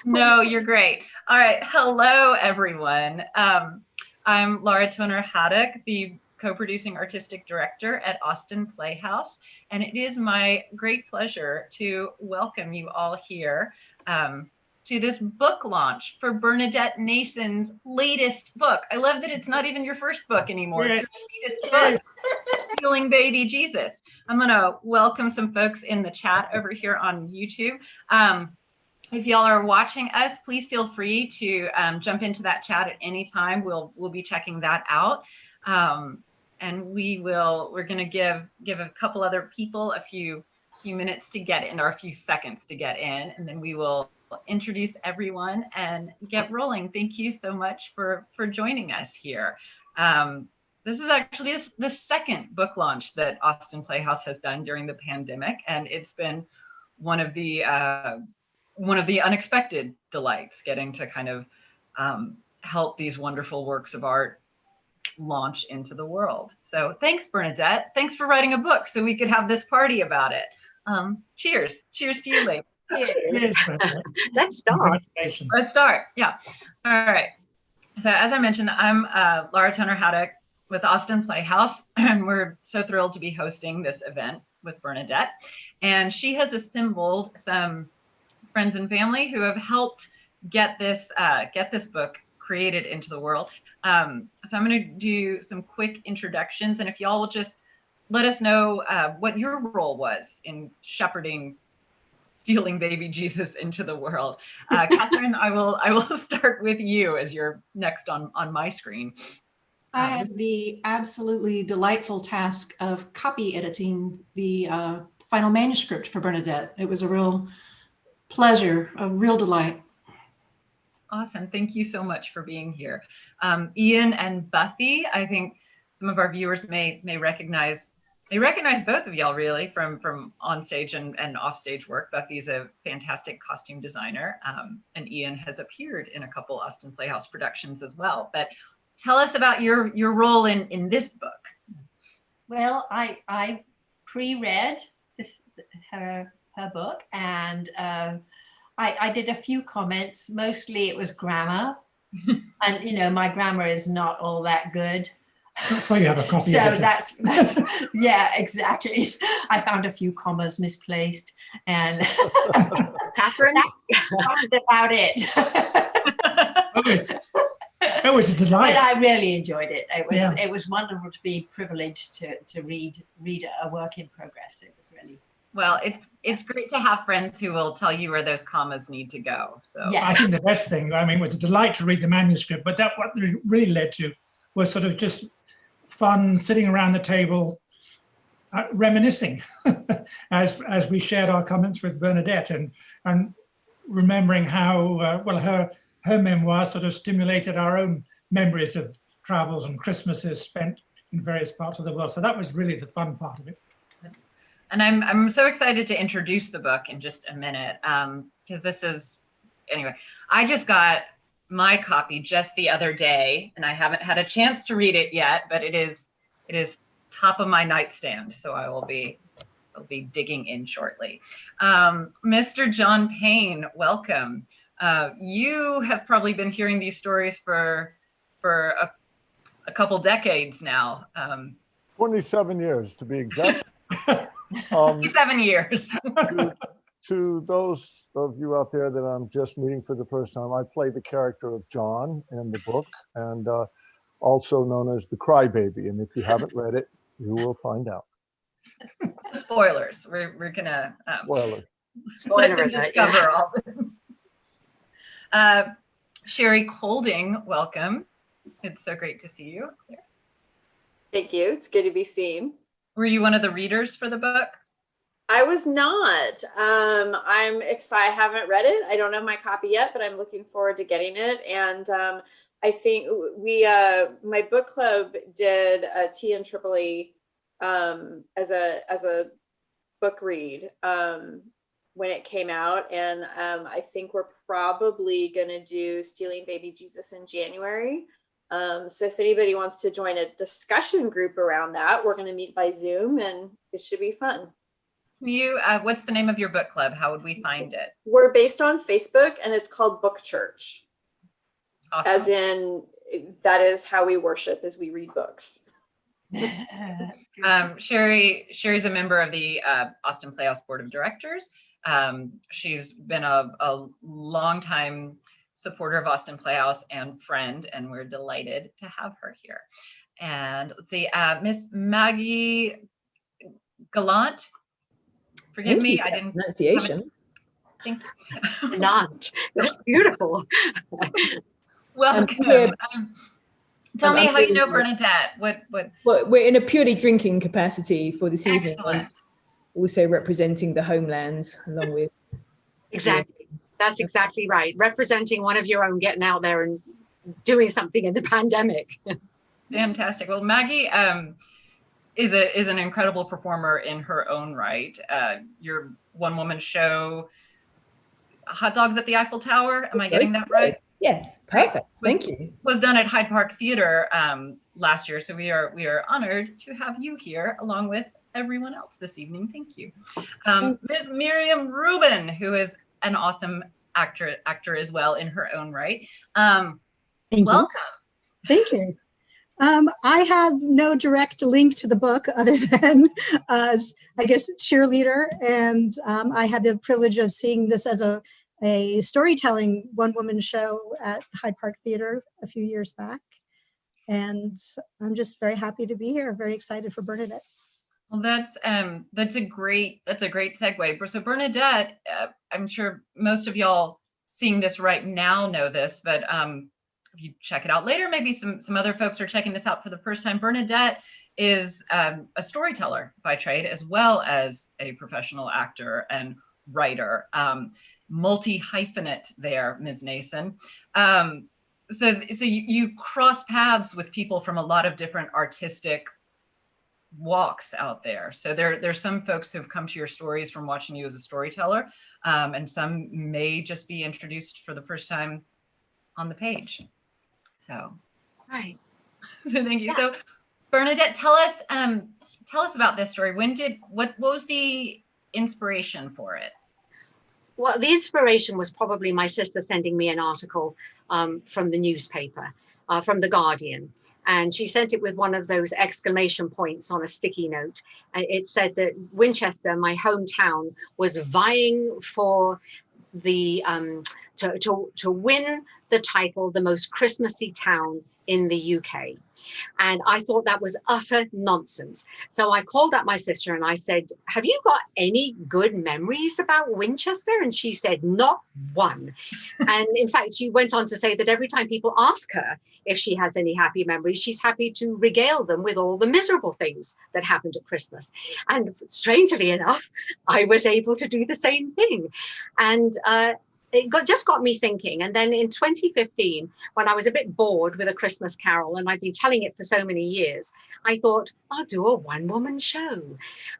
No, you're great. All right. Hello, everyone. I'm Laura Toner Haddock, the co-producing artistic director at Austin Playhouse, and it is my great pleasure to welcome you all here to this book launch for Bernadette Nason's latest book. I love that it's not even your first book anymore. Yes. It's your latest book, Stealing Baby Jesus. I'm going to welcome some folks in the chat over here on YouTube. If y'all are watching us, please feel free to jump into that chat at any time. We'll be checking that out. And we're going to give a couple other people a few minutes to get in, or a few seconds to get in, and then we will introduce everyone and get rolling. Thank you so much for joining us here. This is actually the second book launch that Austin Playhouse has done during the pandemic, and it's been one of the unexpected delights, getting to kind of help these wonderful works of art launch into the world. So thanks, Bernadette. Thanks for writing a book so we could have this party about it. Cheers. Cheers to you, ladies. Cheers. Let's start. Let's start. Yeah. All right. So as I mentioned, I'm Laura Toner Haddock with Austin Playhouse, and we're so thrilled to be hosting this event with Bernadette. And she has assembled some friends and family who have helped get this book created into the world. So I'm going to do some quick introductions, and if y'all will just let us know what your role was in shepherding Stealing Baby Jesus into the world. Catherine, I will start with you as you're next on my screen. I had the absolutely delightful task of copy editing the final manuscript for Bernadette. It was a real pleasure, a real delight. Awesome. Thank you so much for being here. Ian and Buffy, I think some of our viewers may recognize both of y'all really from on-stage and off-stage work. Buffy's a fantastic costume designer, and Ian has appeared in a couple Austin Playhouse productions as well. But tell us about your role in this book. Well, I pre-read her book, and I did a few comments. Mostly it was grammar, and my grammar is not all that good. That's why you have a copy. So that's yeah, exactly. I found a few commas misplaced, and Catherine, that's about it. It was a delight. But I really enjoyed it. It was wonderful to be privileged to read a work in progress. It was really. Well, it's great to have friends who will tell you where those commas need to go. So yes. I think the best thing, it was a delight to read the manuscript, but what it really led to was sort of just fun sitting around the table, reminiscing as we shared our comments with Bernadette, and remembering how her memoir sort of stimulated our own memories of travels and Christmases spent in various parts of the world. So that was really the fun part of it. And I'm so excited to introduce the book in just a minute, because this is, anyway, I just got my copy just the other day, and I haven't had a chance to read it yet, but it is top of my nightstand, so I'll be digging in shortly. Mr. John Payne, welcome. You have probably been hearing these stories for a couple decades now. 27 years to be exact. 7 years. To those of you out there that I'm just meeting for the first time, I play the character of John in the book, and also known as the Crybaby. And if you haven't read it, you will find out. Spoilers. We're gonna spoiler discover all this. Sherry Colding, welcome. It's so great to see you. Thank you. It's good to be seen. Were you one of the readers for the book? I was not. I'm excited. I haven't read it. I don't have my copy yet, but I'm looking forward to getting it. And I think my book club did a TNEEE as a book read when it came out, and I think we're probably going to do Stealing Baby Jesus in January. So if anybody wants to join a discussion group around that, we're going to meet by Zoom, and it should be fun. What's the name of your book club? How would we find it? We're based on Facebook, and it's called Book Church. Awesome. As in, that is how we worship, is we read books. Sherry's a member of the Austin Playhouse Board of Directors. She's been a longtime supporter of Austin Playhouse and friend, and we're delighted to have her here. And let's see, Miss Maggie Gallant. Forgive me, I didn't pronunciation. Thank you. Gallant. That's beautiful. Welcome. Tell me how you know Bernadette. What? Well, we're in a purely drinking capacity for this evening. Excellent. Also representing the homeland along with. Exactly. That's exactly right. Representing one of your own, getting out there and doing something in the pandemic. Fantastic. Well, Maggie is an incredible performer in her own right. Your one-woman show, Hot Dogs at the Eiffel Tower. Am I getting that right? Yes, perfect. Thank you. Was done at Hyde Park Theater last year, so we are honored to have you here along with everyone else this evening. Thank you. Ms. Miriam Rubin, who is an awesome actor as well in her own right. Thank welcome. You. Thank you. I have no direct link to the book other than as, I guess, cheerleader, and I had the privilege of seeing this as a storytelling one-woman show at Hyde Park Theater a few years back, and I'm just very happy to be here. Very excited for Bernadette. Well, that's a great segue. So Bernadette, I'm sure most of y'all seeing this right now know this, but if you check it out later, maybe some other folks are checking this out for the first time. Bernadette is a storyteller by trade, as well as a professional actor and writer. Multi-hyphenate there, Ms. Nason. So you cross paths with people from a lot of different artistic walks out there. So there's some folks who've come to your stories from watching you as a storyteller, and some may just be introduced for the first time on the page. So, Right. So thank you. Yeah. So Bernadette, tell us about this story. What was the inspiration for it? Well, the inspiration was probably my sister sending me an article from the newspaper, from The Guardian. And she sent it with one of those exclamation points on a sticky note. And it said that Winchester, my hometown, was vying for the to win the title, the most Christmassy town in the UK. And I thought that was utter nonsense. So I called up my sister and I said, have you got any good memories about Winchester? And she said, not one. And in fact, she went on to say that every time people ask her if she has any happy memories, she's happy to regale them with all the miserable things that happened at Christmas. And strangely enough, I was able to do the same thing. And it just got me thinking. And then in 2015, when I was a bit bored with A Christmas Carol, and I've been telling it for so many years, I thought, I'll do a one-woman show.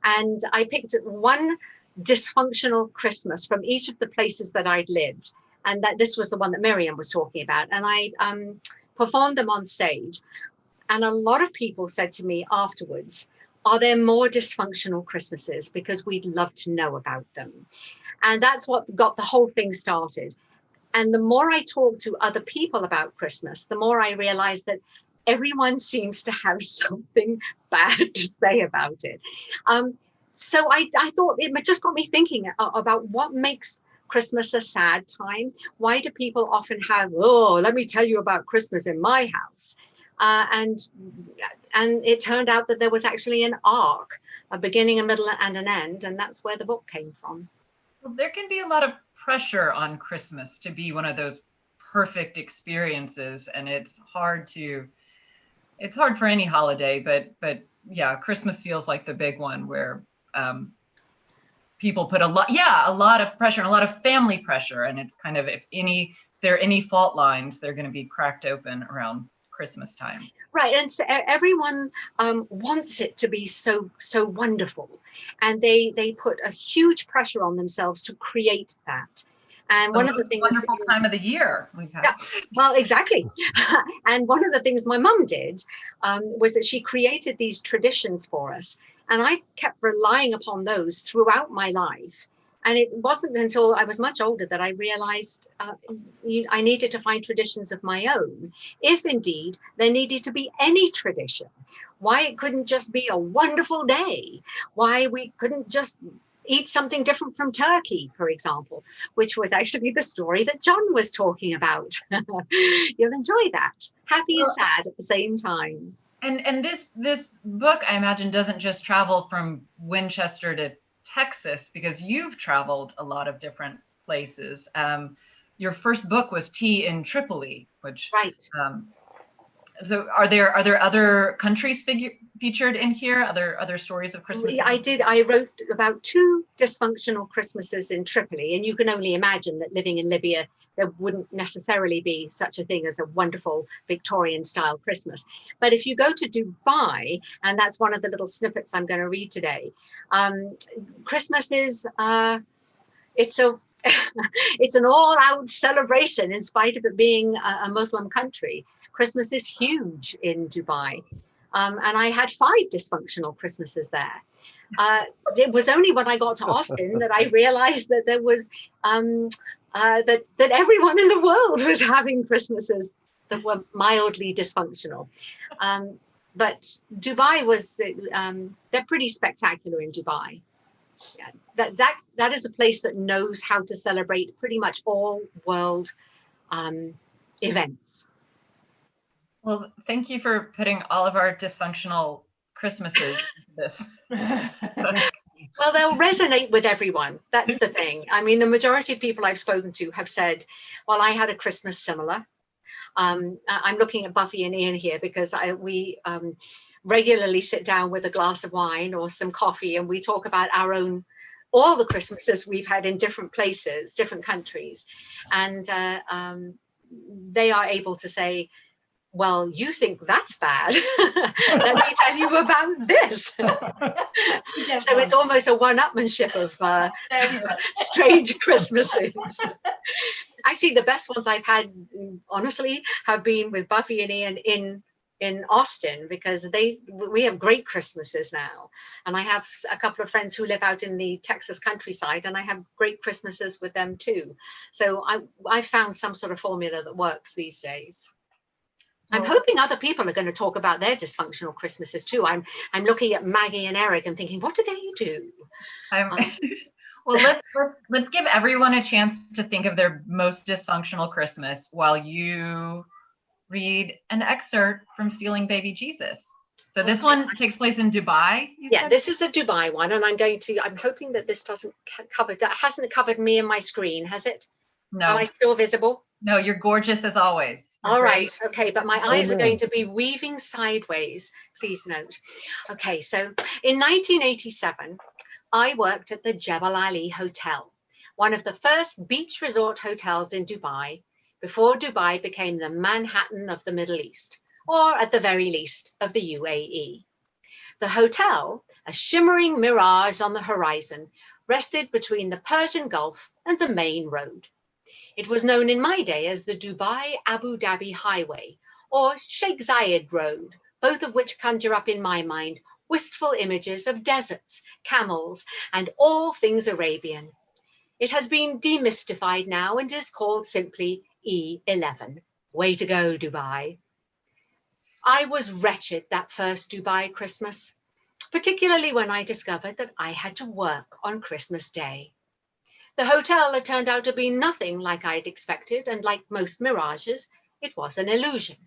And I picked one dysfunctional Christmas from each of the places that I'd lived. And that this was the one that Miriam was talking about. And I performed them on stage. And a lot of people said to me afterwards, are there more dysfunctional Christmases? Because we'd love to know about them. And that's what got the whole thing started. And the more I talked to other people about Christmas, the more I realized that everyone seems to have something bad to say about it. So I thought it just got me thinking about what makes Christmas a sad time. Why do people often have, oh, let me tell you about Christmas in my house? And it turned out that there was actually an arc, a beginning, a middle, and an end. And that's where the book came from. Well, there can be a lot of pressure on Christmas to be one of those perfect experiences, and it's hard for any holiday, but yeah, Christmas feels like the big one where people put a lot of pressure, and a lot of family pressure, and it's kind of, if there are any fault lines, they're going to be cracked open around Christmas time. Right, and so everyone wants it to be so wonderful, and they put a huge pressure on themselves to create that. And one of the things, wonderful time of the year we've had. Yeah, well, exactly. And one of the things my mum did was that she created these traditions for us. And I kept relying upon those throughout my life. And it wasn't until I was much older that I realized I needed to find traditions of my own, if indeed there needed to be any tradition. Why it couldn't just be a wonderful day. Why we couldn't just eat something different from turkey, for example, which was actually the story that John was talking about. You'll enjoy that. Happy and sad at the same time. And this book, I imagine, doesn't just travel from Winchester to Texas, because you've traveled a lot of different places. Your first book was Tea in Tripoli, which right. So are there other countries featured in here? Other stories of Christmas? I wrote about 2 dysfunctional Christmases in Tripoli, and you can only imagine that living in Libya, there wouldn't necessarily be such a thing as a wonderful Victorian style Christmas. But if you go to Dubai, and that's one of the little snippets I'm going to read today, Christmas is it's an all-out celebration in spite of it being a Muslim country. Christmas is huge in Dubai. And I had 5 dysfunctional Christmases there. It was only when I got to Austin that I realized that there was, that everyone in the world was having Christmases that were mildly dysfunctional. But Dubai was, they're pretty spectacular in Dubai. Yeah, that is a place that knows how to celebrate pretty much all world events. Well, thank you for putting all of our dysfunctional Christmases into this. Well, they'll resonate with everyone. That's the thing. I mean, the majority of people I've spoken to have said, well, I had a Christmas similar. I'm looking at Buffy and Ian here because we regularly sit down with a glass of wine or some coffee, and we talk about all the Christmases we've had in different places, different countries. And they are able to say, well, you think that's bad. Let me tell you about this. So it's almost a one-upmanship of strange Christmases. Actually, the best ones I've had, honestly, have been with Buffy and Ian in Austin, because we have great Christmases now. And I have a couple of friends who live out in the Texas countryside, and I have great Christmases with them too. So I found some sort of formula that works these days. I'm hoping other people are going to talk about their dysfunctional Christmases too. I'm looking at Maggie and Eric and thinking, what do they do? Well, let's give everyone a chance to think of their most dysfunctional Christmas while you read an excerpt from Stealing Baby Jesus. So this one takes place in Dubai. Yeah, this is a Dubai one, and I'm hoping that this doesn't cover that. Hasn't covered me and my screen, has it? No. Am I still visible? No, you're gorgeous as always. All right. Okay. But my eyes are going to be weaving sideways. Please note. Okay. So in 1987, I worked at the Jebel Ali Hotel, one of the first beach resort hotels in Dubai, before Dubai became the Manhattan of the Middle East, or at the very least of the UAE. The hotel, a shimmering mirage on the horizon, rested between the Persian Gulf and the main road. It was known in my day as the Dubai Abu Dhabi Highway, or Sheikh Zayed Road, both of which conjure up in my mind wistful images of deserts, camels, and all things Arabian. It has been demystified now and is called simply E11. Way to go, Dubai. I was wretched that first Dubai Christmas, particularly when I discovered that I had to work on Christmas Day. The hotel had turned out to be nothing like I'd expected, and like most mirages, it was an illusion.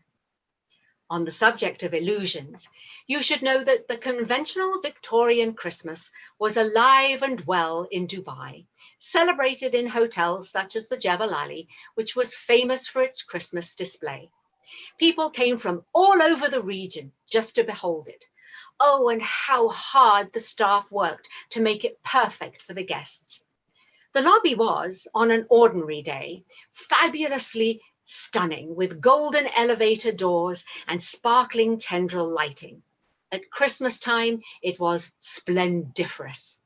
On the subject of illusions, you should know that the conventional Victorian Christmas was alive and well in Dubai, celebrated in hotels such as the Jebel Ali, which was famous for its Christmas display. People came from all over the region just to behold it. Oh, and how hard the staff worked to make it perfect for the guests. The lobby was, on an ordinary day, fabulously stunning, with golden elevator doors and sparkling tendril lighting. At Christmas time, it was splendiferous.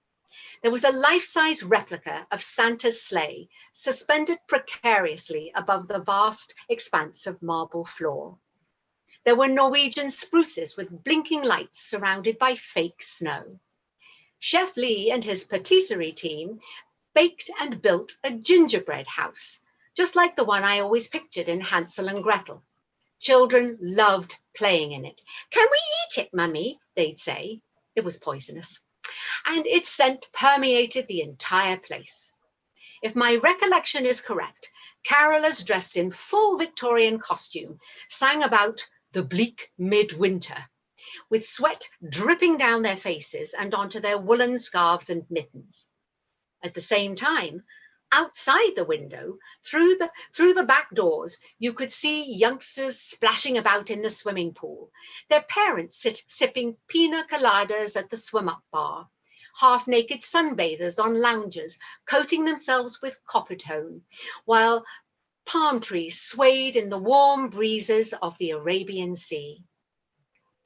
There was a life-size replica of Santa's sleigh suspended precariously above the vast expanse of marble floor. There were Norwegian spruces with blinking lights surrounded by fake snow. Chef Lee and his patisserie team baked and built a gingerbread house, just like the one I always pictured in Hansel and Gretel. Children loved playing in it. "Can we eat it, Mummy?" they'd say. It was poisonous. And its scent permeated the entire place. If my recollection is correct, carolers dressed in full Victorian costume sang about the bleak midwinter, with sweat dripping down their faces and onto their woolen scarves and mittens. At the same time, outside the window, through the back doors, you could see youngsters splashing about in the swimming pool, their parents sipping pina coladas at the swim-up bar, half-naked sunbathers on lounges, coating themselves with copper tone, while palm trees swayed in the warm breezes of the Arabian Sea.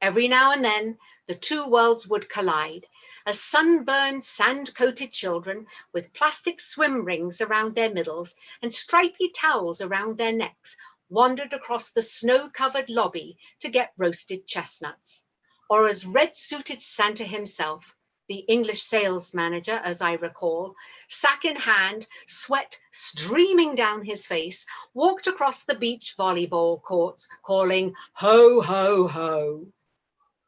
Every now and then, the two worlds would collide, as sunburned, sand-coated children with plastic swim rings around their middles and stripy towels around their necks wandered across the snow-covered lobby to get roasted chestnuts, or as red-suited Santa himself, the English sales manager, as I recall, sack in hand, sweat streaming down his face, walked across the beach volleyball courts, calling, "Ho, ho, ho."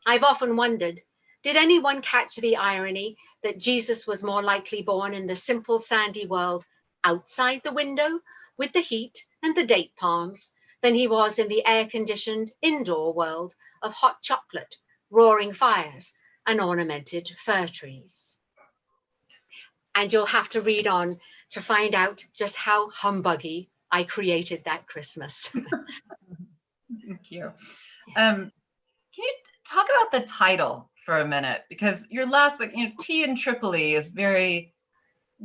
I've often wondered, did anyone catch the irony that Jesus was more likely born in the simple sandy world outside the window with the heat and the date palms than he was in the air-conditioned indoor world of hot chocolate, roaring fires, and ornamented fir trees? And you'll have to read on to find out just how humbuggy I created that Christmas. Thank you. Can you talk about the title for a minute? Because your last book, Tea in Tripoli,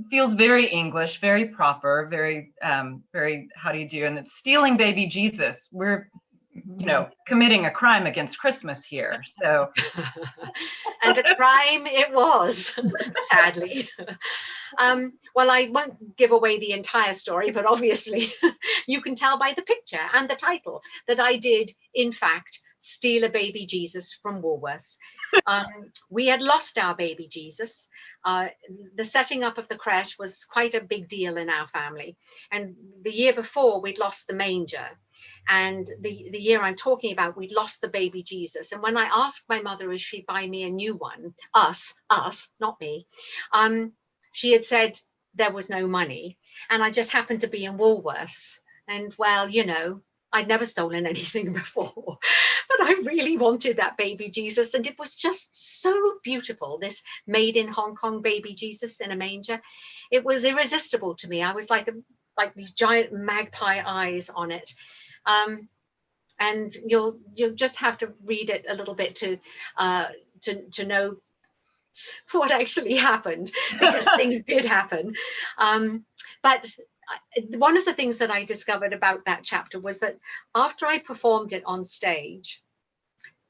feels very English, very proper, very, very, how do you do? And it's stealing baby Jesus. We're, committing a crime against Christmas here. So, and a crime it was, sadly. Well, I won't give away the entire story, but obviously you can tell by the picture and the title that I did, in fact, steal a baby Jesus from Woolworths. We had lost our baby Jesus. The setting up of the creche was quite a big deal in our family. And the year before, we'd lost the manger. And the year I'm talking about, we'd lost the baby Jesus. And when I asked my mother if she'd buy me a new one, us, not me, she had said there was no money. And I just happened to be in Woolworths. And well, I'd never stolen anything before, but I really wanted that baby Jesus. And it was just so beautiful, this made in Hong Kong baby Jesus in a manger. It was irresistible to me. I was like these giant magpie eyes on it. And you'll just have to read it a little bit to know what actually happened, because things did happen. But one of the things that I discovered about that chapter was that after I performed it on stage,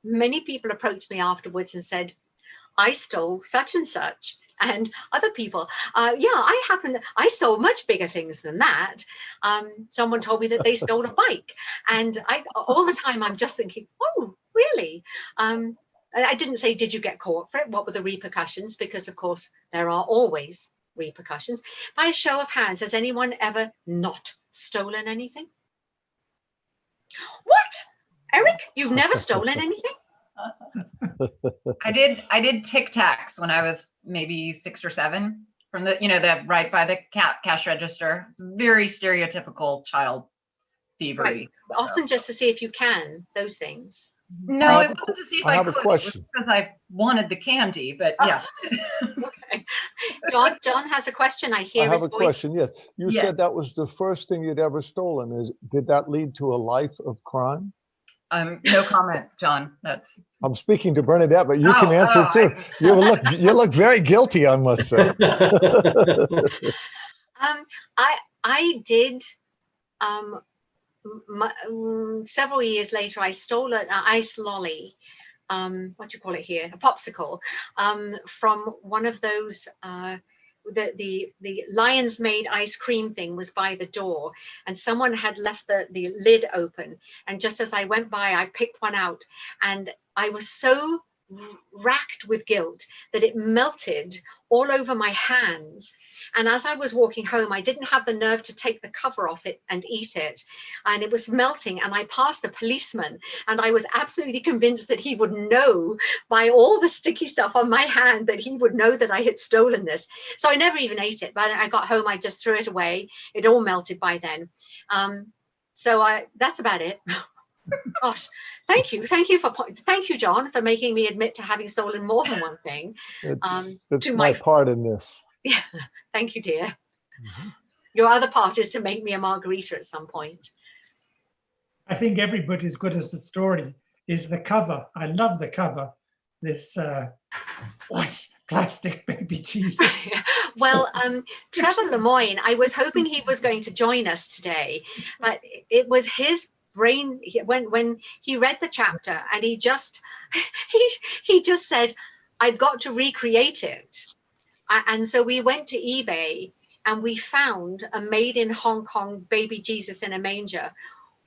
many people approached me afterwards and said, "I stole such and such." And other people, I stole much bigger things than that. Someone told me that they stole a bike. And all the time I'm just thinking, oh, really? I didn't say, did you get caught for it? What were the repercussions? Because of course, there are always repercussions. By a show of hands, has anyone ever not stolen anything? What? Eric, you've never stolen anything? I did Tic Tacs when I was maybe 6 or 7 from the, that right by the cash register. It's very stereotypical child thievery. Right. Often just to see if you can, those things. No, it wasn't to see if I could. A question. It was because I wanted the candy, but yeah. Okay. John has a question. I hear his voice. I have a question, yes. You said that was the first thing you'd ever stolen. Did that lead to a life of crime? No comment, John. I'm speaking to Bernadette, but you can answer too. You look very guilty, I must say. I did. Several years later, I stole an ice lolly. What do you call it here? A popsicle from one of those. The Lion's Made ice cream thing was by the door, and someone had left the lid open, and just as I went by, I picked one out, and I was so racked with guilt that it melted all over my hands. And as I was walking home, I didn't have the nerve to take the cover off it and eat it. And it was melting. And I passed a policeman, and I was absolutely convinced that he would know by all the sticky stuff on my hand that he would know that I had stolen this. So I never even ate it. But I got home, I just threw it away. It all melted by then. That's about it. Gosh, thank you, John, for making me admit to having stolen more than one thing. It's my part in this. Yeah, thank you, dear. Your other part is to make me a margarita at some point. I think every bit as good as the story is the cover. I love the cover. This white plastic baby Jesus. Well, Trevor Lemoyne, I was hoping he was going to join us today, but it was his brain when he read the chapter, and he just said, I've got to recreate it. And so we went to eBay and we found a made in Hong Kong baby Jesus in a manger,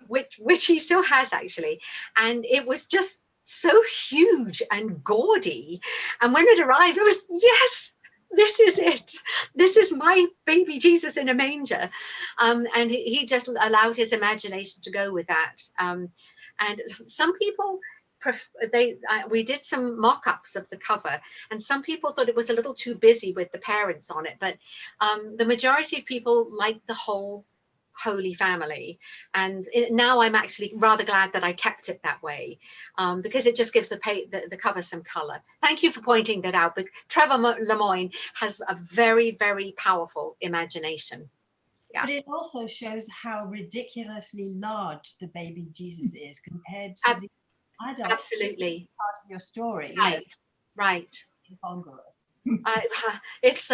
which he still has actually. And it was just so huge and gaudy. And when it arrived, it was, yes, this is it. This is my baby Jesus in a manger. And he just allowed his imagination to go with that. And some people, we did some mock-ups of the cover, and some people thought it was a little too busy with the parents on it, but the majority of people liked the whole Holy Family. And now I'm actually rather glad that I kept it that way, because it just gives the cover some color. Thank you for pointing that out. But Trevor Lemoyne has a very, very powerful imagination. Yeah. But it also shows how ridiculously large the baby Jesus is compared to the adult. Absolutely. Part of your story. Right. Right. Incongruous. It's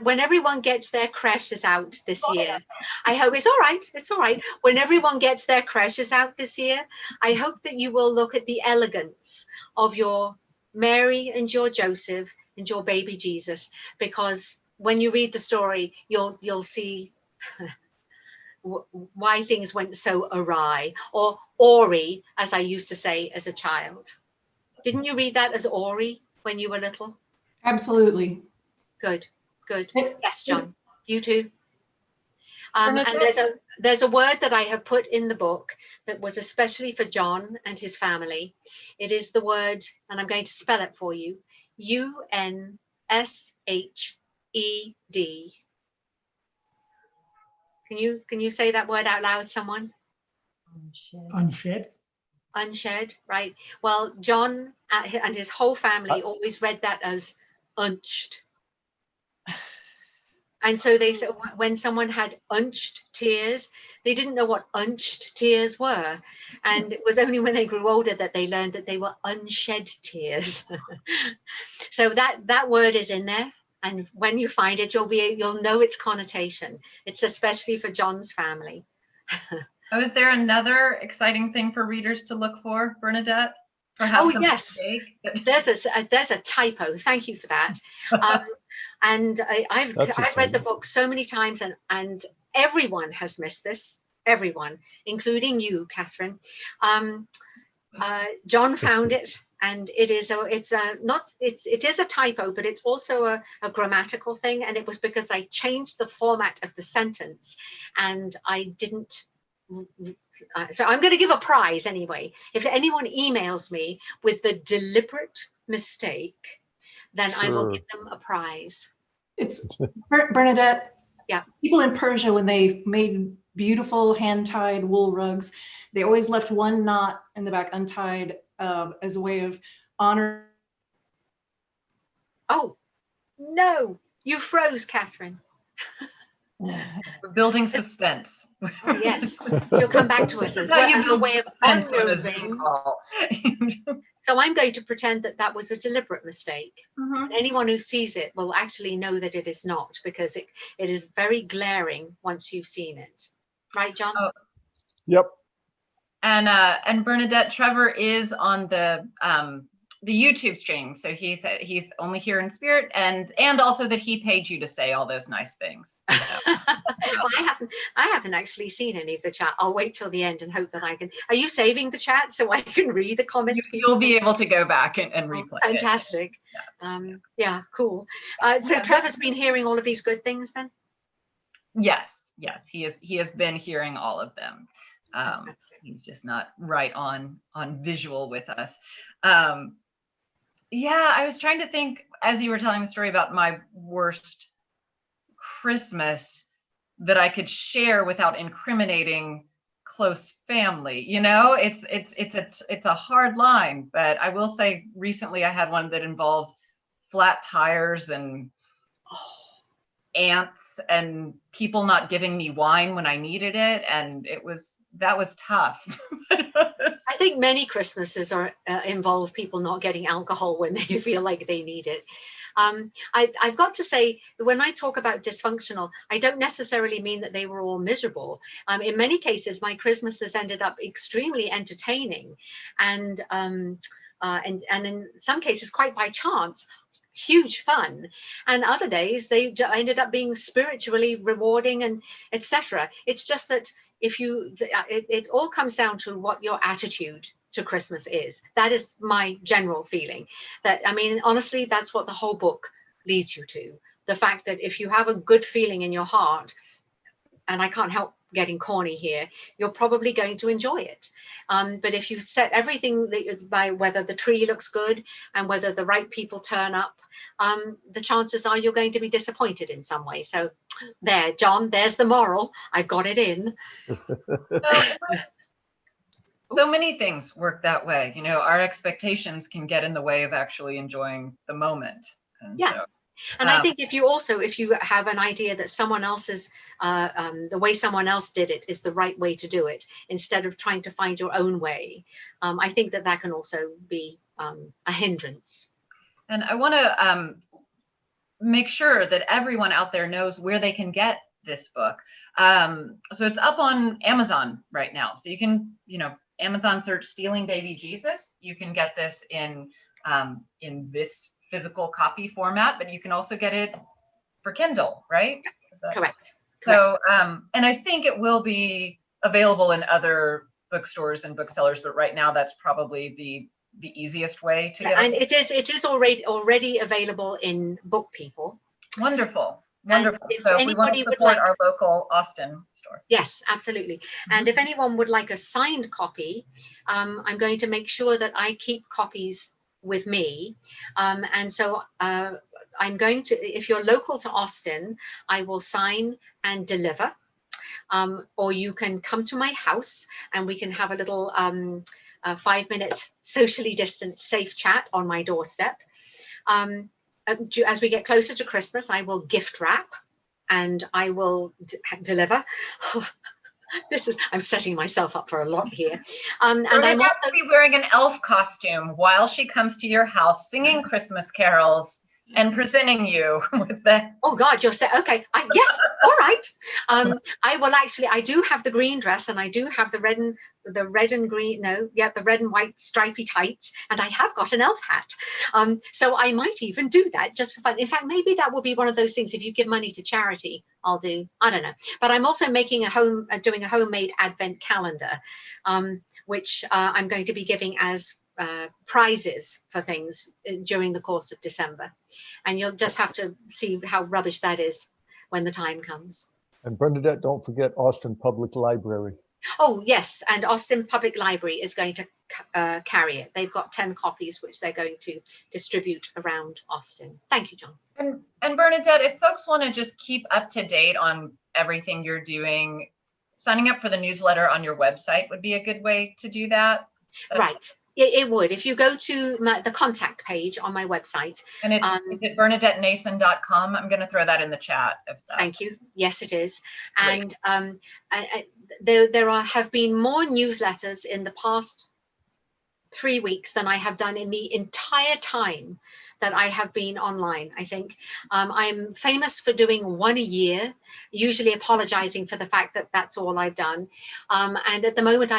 when everyone gets their creches out this year, I hope it's all right. It's all right. When everyone gets their creches out this year, I hope that you will look at the elegance of your Mary and your Joseph and your baby Jesus, because when you read the story, you'll see why things went so awry, or Ori, as I used to say as a child. Didn't you read that as Ori when you were little? Absolutely. Good, good. Yes, John, you too. And there's a word that I have put in the book that was especially for John and his family. It is the word, and I'm going to spell it for you, UNSHED. Can you say that word out loud, someone? Unshed. Unshed, right. Well, John and his whole family always read that as unched. And so they said when someone had unched tears, they didn't know what unched tears were. And it was only when they grew older that they learned that they were unshed tears. So that word is in there. And when you find it, you'll know its connotation. It's especially for John's family. Oh, is there another exciting thing for readers to look for, Bernadette? Oh yes, there's a typo. Thank you for that. And I've read the book so many times, and everyone has missed this. Everyone, including you, Catherine. John found it, and it is a typo, but it's also a grammatical thing, and it was because I changed the format of the sentence, and I didn't. So I'm going to give a prize anyway. If anyone emails me with the deliberate mistake, then I will give them a prize. It's Bernadette. Yeah. People in Persia, when they made beautiful hand-tied wool rugs, they always left one knot in the back untied as a way of honor. Oh, no, you froze, Catherine. We're building suspense. Oh, yes, you'll come back to us as a way of honoring. So I'm going to pretend that was a deliberate mistake. Mm-hmm. Anyone who sees it will actually know that it is not, because it is very glaring once you've seen it. Right, John? Oh. Yep. And Bernadette, Trevor is on the YouTube stream. So he's only here in spirit, and also that he paid you to say all those nice things. So, Well, I haven't actually seen any of the chat. I'll wait till the end and hope that I can. Are you saving the chat so I can read the comments? You'll be able to go back and replay. Oh, fantastic. It. Yeah, cool. So Trevor's been hearing all of these good things then? Yes, he has been hearing all of them. He's just not right on visual with us. Yeah, I was trying to think as you were telling the story about my worst Christmas that I could share without incriminating close family. You know, it's a hard line, but I will say recently I had one that involved flat tires and ants and people not giving me wine when I needed it, and that was tough. I think many Christmases are involve people not getting alcohol when they feel like they need it. I've got to say, when I talk about dysfunctional, I don't necessarily mean that they were all miserable. In many cases, my Christmases ended up extremely entertaining, and in some cases, quite by chance, huge fun. And other days, they ended up being spiritually rewarding and etc. It's just that it all comes down to what your attitude to Christmas is. That is my general feeling. That, I mean, honestly, that's what the whole book leads you to. The fact that if you have a good feeling in your heart, and I can't help getting corny here, you're probably going to enjoy it. But if you set everything by whether the tree looks good and whether the right people turn up, the chances are you're going to be disappointed in some way. So there, John, there's the moral. I've got it in. So many things work that way. You know, our expectations can get in the way of actually enjoying the moment. And yeah. So, and I think if you have an idea that someone else's, the way someone else did it is the right way to do it, instead of trying to find your own way, I think that can also be a hindrance. And I want to make sure that everyone out there knows where they can get this book. So it's up on Amazon right now. So you can, Amazon search "Stealing Baby Jesus." You can get this in this physical copy format, but you can also get it for Kindle, right? Correct. So, and I think it will be available in other bookstores and booksellers, but right now that's probably the easiest way to get it. And it is already available in Book People. Wonderful. So we want to support our local Austin store. Yes, absolutely. And if anyone would like a signed copy, I'm going to make sure that I keep copies with me. And so I'm going to, if you're local to Austin, I will sign and deliver. Or you can come to my house and we can have a little 5-minute socially distanced safe chat on my doorstep. As we get closer to Christmas, I will gift wrap and I will deliver. I'm setting myself up for a lot here. And I'm also to be wearing an elf costume while she comes to your house, singing Christmas carols and presenting you with the. Oh God, you're set. Okay, yes, all right. I do have the green dress, and I do have the red and green. No, yeah, the red and white stripy tights, and I have got an elf hat. So I might even do that just for fun. In fact, maybe that will be one of those things. If you give money to charity, I'll do. I don't know. But I'm also making doing a homemade advent calendar, which I'm going to be giving as prizes for things during the course of December, and you'll just have to see how rubbish that is when the time comes. And Bernadette, don't forget Austin Public Library. Oh yes, and Austin Public Library is going to carry it. They've got 10 copies which they're going to distribute around Austin. Thank you, John. And Bernadette, if folks want to just keep up to date on everything you're doing, signing up for the newsletter on your website would be a good way to do that. Right. It would. If you go to the contact page on my website. And it's BernadetteNason.com. I'm going to throw that in the chat. Thank you. Yes, it is. And there have been more newsletters in the past 3 weeks than I have done in the entire time that I have been online. I think I'm famous for doing one a year, usually apologizing for the fact that that's all I've done. And at the moment,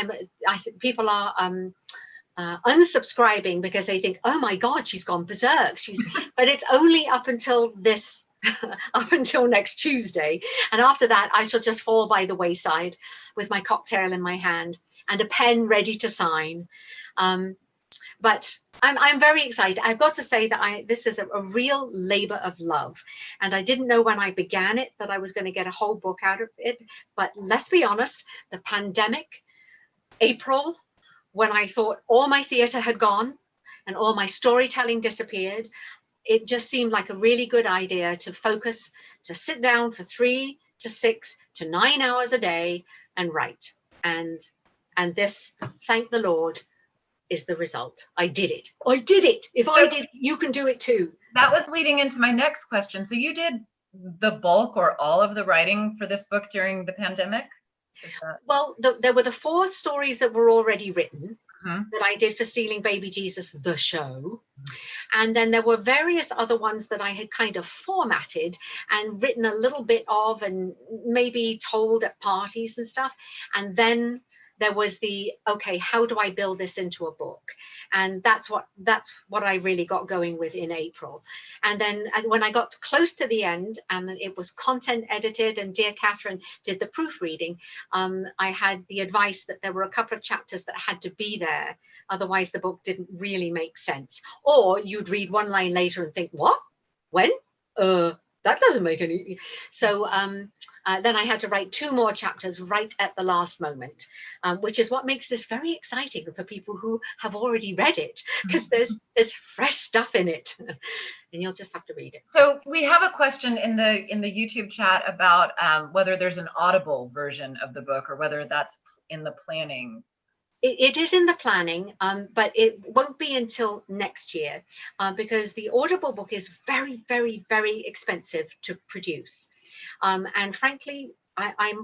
people are unsubscribing because they think, oh my God, she's gone berserk. But it's only up until this, up until next Tuesday. And after that, I shall just fall by the wayside with my cocktail in my hand and a pen ready to sign. But I'm very excited. I've got to say that this is a real labor of love. And I didn't know when I began it that I was going to get a whole book out of it. But let's be honest, the pandemic, April, when I thought all my theater had gone and all my storytelling disappeared, it just seemed like a really good idea to focus, to sit down for 3 to 6 to 9 hours a day and write. And this, thank the Lord, is the result. I did it. I did it. If I did, you can do it too. That was leading into my next question. So you did the bulk or all of the writing for this book during the pandemic? Well, there were the 4 stories that were already written that I did for Stealing Baby Jesus, the show. And then there were various other ones that I had kind of formatted and written a little bit of and maybe told at parties and stuff. And then there was okay, how do I build this into a book? And that's what I really got going with in April. And then when I got close to the end and it was content edited and dear Catherine did the proofreading, I had the advice that there were a couple of chapters that had to be there. Otherwise the book didn't really make sense. Or you'd read one line later and think, what? When? That doesn't make any. So then I had to write 2 more chapters right at the last moment, which is what makes this very exciting for people who have already read it, because there's fresh stuff in it, and you'll just have to read it. So we have a question in the YouTube chat about whether there's an Audible version of the book or whether that's in the planning. It is in the planning, but it won't be until next year because the Audible book is very, very, very expensive to produce. And frankly, I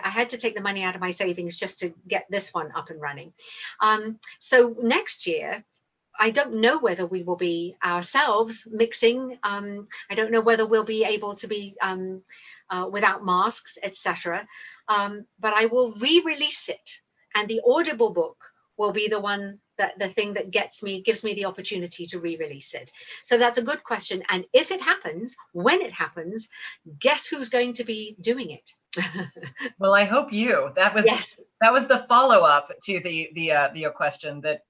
had to take the money out of my savings just to get this one up and running. So next year, I don't know whether we will be ourselves mixing. I don't know whether we'll be able to be without masks, etc. But I will re-release it. And the Audible book will be the thing that gives me the opportunity to re-release it. So that's a good question. And if it happens, when it happens, guess who's going to be doing it? Well, I hope you. That was the follow-up to the question that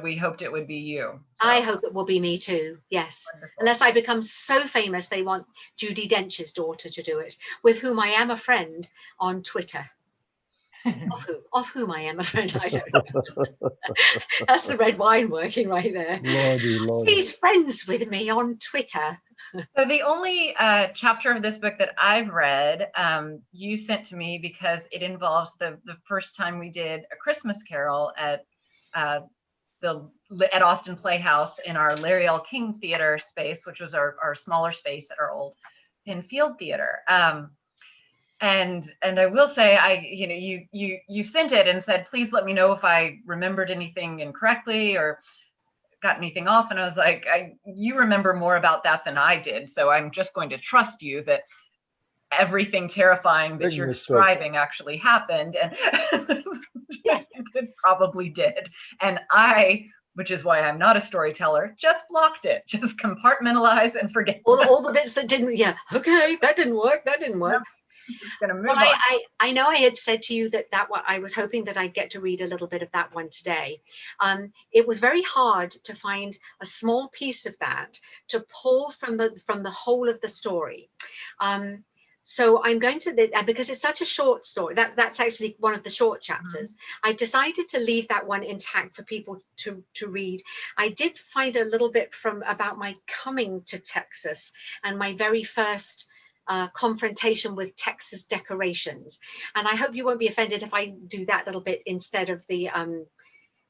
we hoped it would be you. So. I hope it will be me too. Yes. Wonderful. Unless I become so famous, they want Judi Dench's daughter to do it, with whom I am a friend on Twitter. Of whom I am a friend, I don't know. That's the red wine working right there. Lordy. He's friends with me on Twitter. So the only chapter of this book that I've read, you sent to me because it involves the first time we did A Christmas Carol at Austin Playhouse in our Larry L. King Theater space, which was our smaller space at our old Penn Field Theater. And I will say, you sent it and said, please let me know if I remembered anything incorrectly or got anything off. And I was like, you remember more about that than I did. So I'm just going to trust you that everything terrifying that you're describing actually happened. And yes, it probably did. And which is why I'm not a storyteller, just blocked it, just compartmentalize and forget. All the bits that didn't, okay, that didn't work. No. Well, I know I had said to you that one, I was hoping that I'd get to read a little bit of that one today. It was very hard to find a small piece of that to pull from the whole of the story. So I'm going to, because it's such a short story, that's actually one of the short chapters. I've decided to leave that one intact for people to read. I did find a little bit about my coming to Texas and my very first confrontation with Texas decorations. And I hope you won't be offended if I do that little bit instead of the,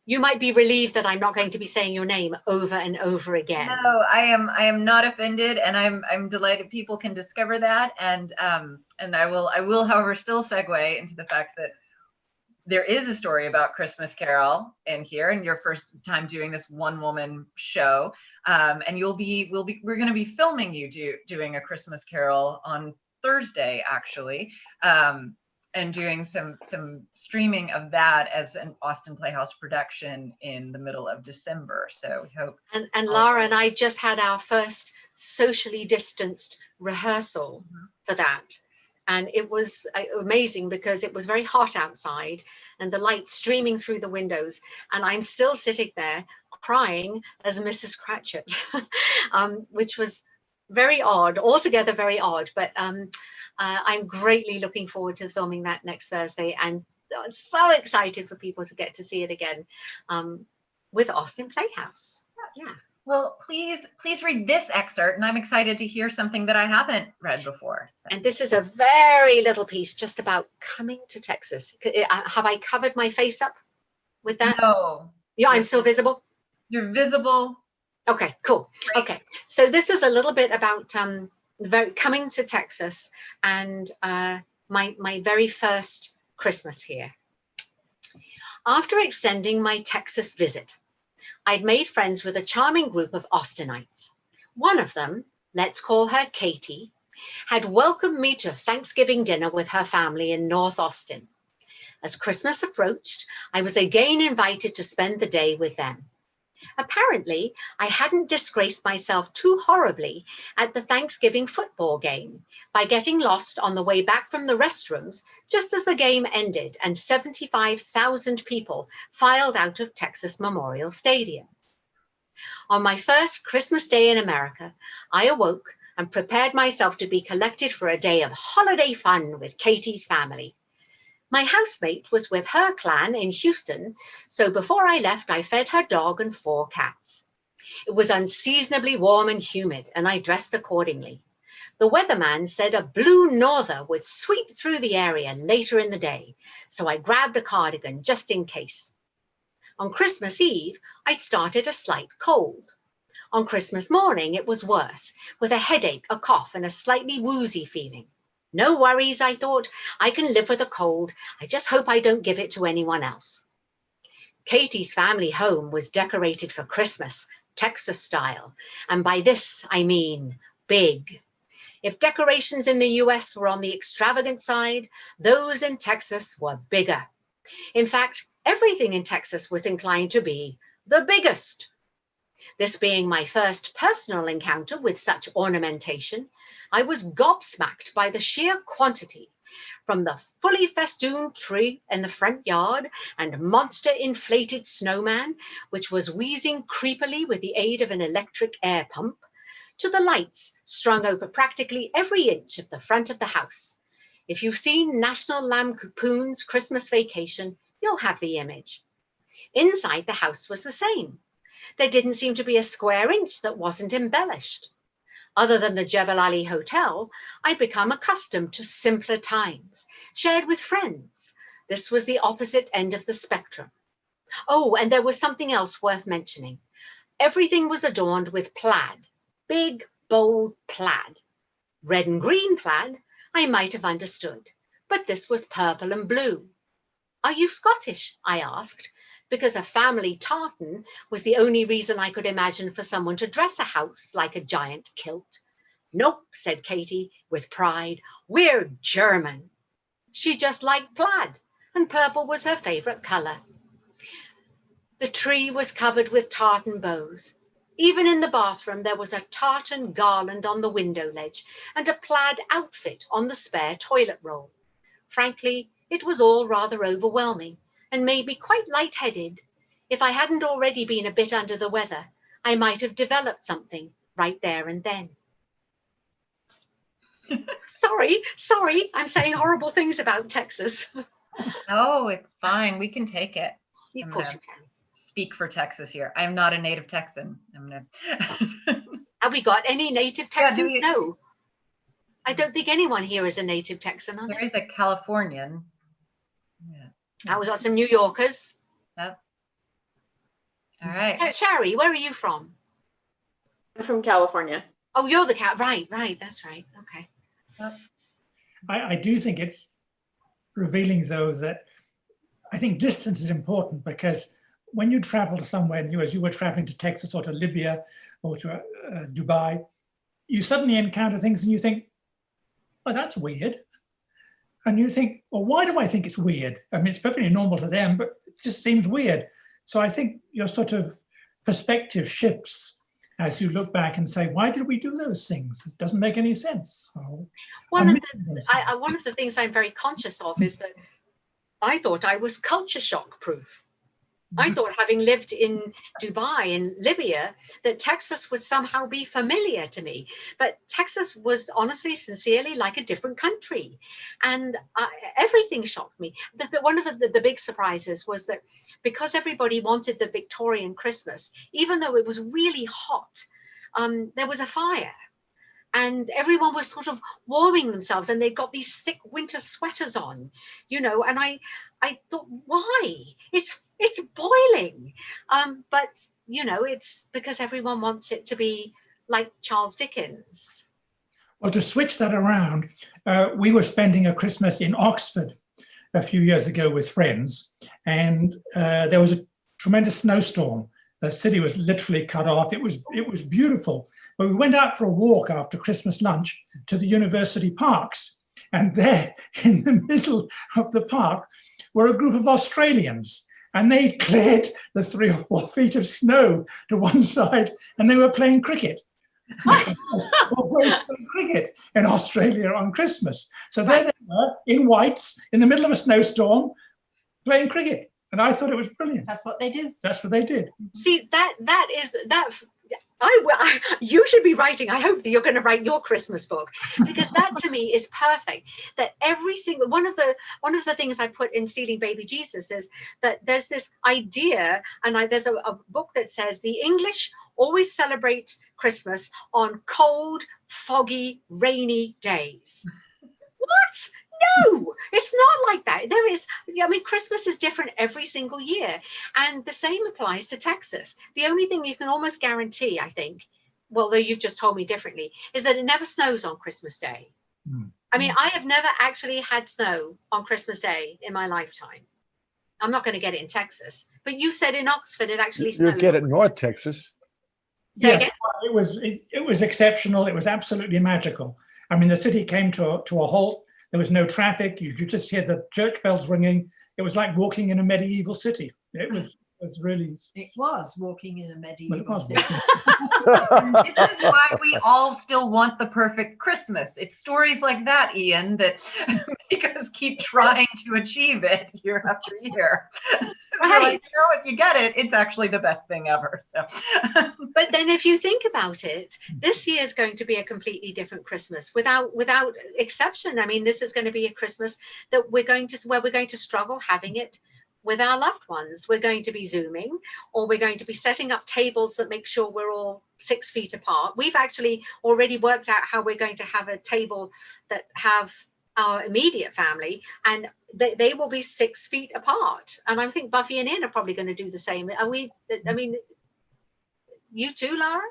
you might be relieved that I'm not going to be saying your name over and over again. No, I am not offended, and I'm delighted people can discover that. And I will, however, still segue into the fact that there is a story about Christmas Carol in here, and your first time doing this one-woman show, and we're going to be filming you doing A Christmas Carol on Thursday, actually, and doing some streaming of that as an Austin Playhouse production in the middle of December. So we hope. And Lara and I just had our first socially distanced rehearsal for that. And it was amazing because it was very hot outside and the light streaming through the windows. And I'm still sitting there crying as Mrs. Cratchit, which was very odd, altogether very odd. But I'm greatly looking forward to filming that next Thursday, and so excited for people to get to see it again with Austin Playhouse. Yeah. Well, please read this excerpt, and I'm excited to hear something that I haven't read before. So. And this is a very little piece just about coming to Texas. Have I covered my face up with that? No. Yeah, I'm still visible? You're visible. Okay, cool. Great. Okay, so this is a little bit about coming to Texas and my very first Christmas here. After extending my Texas visit, I'd made friends with a charming group of Austinites. One of them, let's call her Katie, had welcomed me to Thanksgiving dinner with her family in North Austin. As Christmas approached, I was again invited to spend the day with them. Apparently, I hadn't disgraced myself too horribly at the Thanksgiving football game by getting lost on the way back from the restrooms just as the game ended and 75,000 people filed out of Texas Memorial Stadium. On my first Christmas day in America, I awoke and prepared myself to be collected for a day of holiday fun with Katie's family. My housemate was with her clan in Houston, so before I left, I fed her dog and 4 cats. It was unseasonably warm and humid, and I dressed accordingly. The weatherman said a blue norther would sweep through the area later in the day, so I grabbed a cardigan just in case. On Christmas Eve, I'd started a slight cold. On Christmas morning, it was worse, with a headache, a cough, and a slightly woozy feeling. No worries, I thought. I can live with a cold. I just hope I don't give it to anyone else. Katie's family home was decorated for Christmas, Texas style. And by this, I mean big. If decorations in the US were on the extravagant side, those in Texas were bigger. In fact, everything in Texas was inclined to be the biggest. This being my first personal encounter with such ornamentation, I was gobsmacked by the sheer quantity, from the fully festooned tree in the front yard and monster inflated snowman, which was wheezing creepily with the aid of an electric air pump, to the lights strung over practically every inch of the front of the house. If you've seen National Lampoon's Christmas Vacation, you'll have the image. Inside the house was the same. There didn't seem to be a square inch that wasn't embellished. Other than the Jebel Ali Hotel, I'd become accustomed to simpler times, shared with friends. This was the opposite end of the spectrum. Oh, and there was something else worth mentioning. Everything was adorned with plaid, big, bold plaid. Red and green plaid, I might have understood, but this was purple and blue. Are you Scottish? I asked, because a family tartan was the only reason I could imagine for someone to dress a house like a giant kilt. Nope, said Katie with pride, we're German. She just liked plaid, and purple was her favorite color. The tree was covered with tartan bows. Even in the bathroom, there was a tartan garland on the window ledge and a plaid outfit on the spare toilet roll. Frankly, it was all rather overwhelming and made me quite lightheaded. If I hadn't already been a bit under the weather, I might have developed something right there and then. Sorry, I'm saying horrible things about Texas. Oh, it's fine. We can take it. Of course you can. Speak for Texas here. I'm not a native Texan. Have we got any native Texans? Yeah, no. I don't think anyone here is a native Texan. There is a Californian. Yeah. We got some New Yorkers. Yep. All right. Sherry, where are you from? I'm from California. Oh, you're the cat. Right. That's right. Okay. Yep. I do think it's revealing, though, that I think distance is important, because when you travel to somewhere new, as you were traveling to Texas or to Libya or to Dubai, you suddenly encounter things and you think, oh, that's weird. And you think, well, why do I think it's weird? I mean, it's perfectly normal to them, but it just seems weird. So I think your sort of perspective shifts as you look back and say, why did we do those things? It doesn't make any sense. One of the things I'm very conscious of is that I thought I was culture shock proof. I thought, having lived in Dubai and Libya, that Texas would somehow be familiar to me. But Texas was honestly, sincerely like a different country. And everything shocked me. One of the big surprises was that because everybody wanted the Victorian Christmas, even though it was really hot, there was a fire. And everyone was sort of warming themselves, and they got these thick winter sweaters on, you know, and I thought, why? It's boiling. But, you know, it's because everyone wants it to be like Charles Dickens. Well, to switch that around, we were spending a Christmas in Oxford a few years ago with friends, and there was a tremendous snowstorm. The city was literally cut off. It was beautiful. But we went out for a walk after Christmas lunch to the university parks. And there in the middle of the park were a group of Australians. And they cleared the 3 or 4 feet of snow to one side, and they were playing cricket. Always playing cricket in Australia on Christmas. So there they were in whites in the middle of a snowstorm playing cricket. And I thought it was brilliant. That's what they do. That's what they did. See, you should be writing. I hope that you're going to write your Christmas book, because that to me is perfect. That every single one of the things I put in Stealing Baby Jesus is that there's this idea, and there's a book that says the English always celebrate Christmas on cold, foggy, rainy days. What? No, it's not like that. Christmas is different every single year. And the same applies to Texas. The only thing you can almost guarantee, I think, well, though you've just told me differently, is that it never snows on Christmas Day. I mean, I have never actually had snow on Christmas Day in my lifetime. I'm not going to get it in Texas. But you said in Oxford it actually snowed. You get it in North Texas. Yes, it was exceptional. It was absolutely magical. I mean, the city came to a halt. There was no traffic. You could just hear the church bells ringing. It was like walking in a medieval city. It was really. It was walking in a medieval city. This is why we all still want the perfect Christmas. It's stories like that, Ian, that make us keep trying to achieve it year after year. Right. So if you get it, it's actually the best thing ever. So, but then if you think about it, this year is going to be a completely different Christmas without exception. I mean, this is going to be a Christmas that we're going to struggle having it with our loved ones. We're going to be Zooming, or we're going to be setting up tables that make sure we're all 6 feet apart. We've actually already worked out how we're going to have a table that have our immediate family, and they will be 6 feet apart. And I think Buffy and Ian are probably going to do the same. You too, Lara?